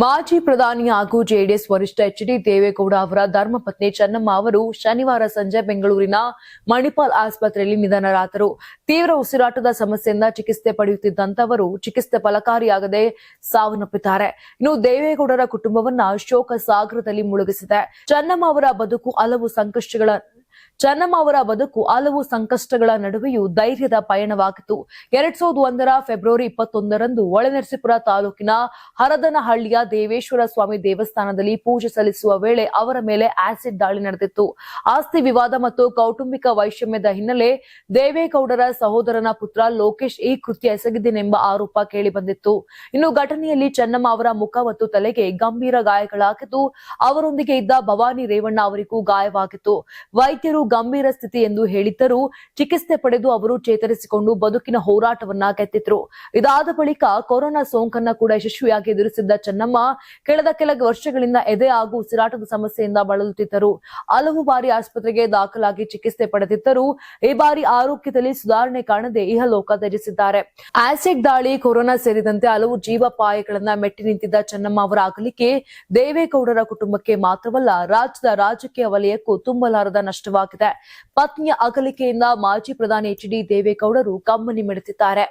ಮಾಜಿ ಪ್ರಧಾನಿ ಹಾಗೂ ಜೆಡಿಎಸ್ ವರಿಷ್ಠ ಎಚ್.ಡಿ. ದೇವೇಗೌಡ ಅವರ ಧರ್ಮಪತ್ನಿ ಚೆನ್ನಮ್ಮ ಅವರು ಶನಿವಾರ ಸಂಜೆ ಬೆಂಗಳೂರಿನ ಮಣಿಪಾಲ್ ಆಸ್ಪತ್ರೆಯಲ್ಲಿ ನಿಧನರಾದರು. ತೀವ್ರ ಉಸಿರಾಟದ ಸಮಸ್ಯೆಯಿಂದ ಚಿಕಿತ್ಸೆ ಪಡೆಯುತ್ತಿದ್ದಂತವರು ಚಿಕಿತ್ಸೆ ಫಲಕಾರಿಯಾಗದೆ ಸಾವನ್ನಪ್ಪಿದ್ದಾರೆ. ಇನ್ನು ದೇವೇಗೌಡರ ಕುಟುಂಬವನ್ನ ಶೋಕ ಸಾಗರದಲ್ಲಿ ಮುಳುಗಿಸಿದೆ. ಚೆನ್ನಮ್ಮ ಅವರ ಬದುಕು ಹಲವು ಸಂಕಷ್ಟಗಳ ನಡುವೆಯೂ ಧೈರ್ಯದ ಪಯಣವಾಗಿತ್ತು. 2001ರ ಫೆಬ್ರವರಿ 21ರಂದು ಹೊಳೆನರಸೀಪುರ ತಾಲೂಕಿನ ಹರದನಹಳ್ಳಿಯ ದೇವೇಶ್ವರ ಸ್ವಾಮಿ ದೇವಸ್ಥಾನದಲ್ಲಿ ಪೂಜೆ ಸಲ್ಲಿಸುವ ವೇಳೆ ಅವರ ಮೇಲೆ ಆಸಿಡ್ ದಾಳಿ ನಡೆದಿತ್ತು. ಆಸ್ತಿ ವಿವಾದ ಮತ್ತು ಕೌಟುಂಬಿಕ ವೈಷಮ್ಯದ ಹಿನ್ನೆಲೆ ದೇವೇಗೌಡರ ಸಹೋದರನ ಪುತ್ರ ಲೋಕೇಶ್ ಈ ಕೃತ್ಯ ಎಸಗಿದನೆಂಬ ಆರೋಪ ಕೇಳಿಬಂದಿತ್ತು. ಇನ್ನು ಘಟನೆಯಲ್ಲಿ ಚೆನ್ನಮ್ಮ ಅವರ ಮುಖ ಮತ್ತು ತಲೆಗೆ ಗಂಭೀರ ಗಾಯಗಳಾಗಿದ್ದು, ಅವರೊಂದಿಗೆ ಇದ್ದ ಭವಾನಿ ರೇವಣ್ಣ ಅವರಿಗೂ ಗಾಯವಾಗಿತ್ತು. ವೈದ್ಯರು ಗಂಭೀರ ಸ್ಥಿತಿ ಎಂದು ಹೇಳಿದ್ದರೂ ಚಿಕಿತ್ಸೆ ಪಡೆದು ಅವರು ಚೇತರಿಸಿಕೊಂಡು ಬದುಕಿನ ಹೋರಾಟವನ್ನ ಗೆದ್ದಿದ್ರು. ಇದಾದ ಬಳಿಕ ಕೊರೋನಾ ಸೋಂಕನ್ನ ಕೂಡ ಯಶಸ್ವಿಯಾಗಿ ಎದುರಿಸಿದ್ದ ಚೆನ್ನಮ್ಮ ಕಳೆದ ಕೆಲ ವರ್ಷಗಳಿಂದ ಎದೆ ಹಾಗೂ ಉಸಿರಾಟದ ಸಮಸ್ಯೆಯಿಂದ ಬಳಲುತ್ತಿದ್ದರು. ಹಲವು ಬಾರಿ ಆಸ್ಪತ್ರೆಗೆ ದಾಖಲಾಗಿ ಚಿಕಿತ್ಸೆ ಪಡೆದಿದ್ದರು. ಈ ಬಾರಿ ಆರೋಗ್ಯದಲ್ಲಿ ಸುಧಾರಣೆ ಕಾಣದೆ ಇಹಲೋಕ ತ್ಯಜಿಸಿದ್ದಾರೆ. ಆಸಿಡ್ ದಾಳಿ, ಕೊರೋನಾ ಸೇರಿದಂತೆ ಹಲವು ಜೀವಪಾಯಗಳನ್ನ ಮೆಟ್ಟಿ ನಿಂತಿದ್ದ ಚೆನ್ನಮ್ಮ ಅವರ ಅಗಲಿಕೆ ದೇವೇಗೌಡರ ಕುಟುಂಬಕ್ಕೆ ಮಾತ್ರವಲ್ಲ, ರಾಜ್ಯದ ರಾಜಕೀಯ ವಲಯಕ್ಕೂ ತುಂಬಲಾರದ ನಷ್ಟವಾಗಿದೆ. ಪತ್ನಿಯ ಅಗಲಿಕೆಯಿಂದ ಮಾಜಿ ಪ್ರಧಾನಿ ಎಚ್.ಡಿ. ದೇವೇಗೌಡರು ಕಂಬನಿ ಮಿಡಿದಿದ್ದಾರೆ.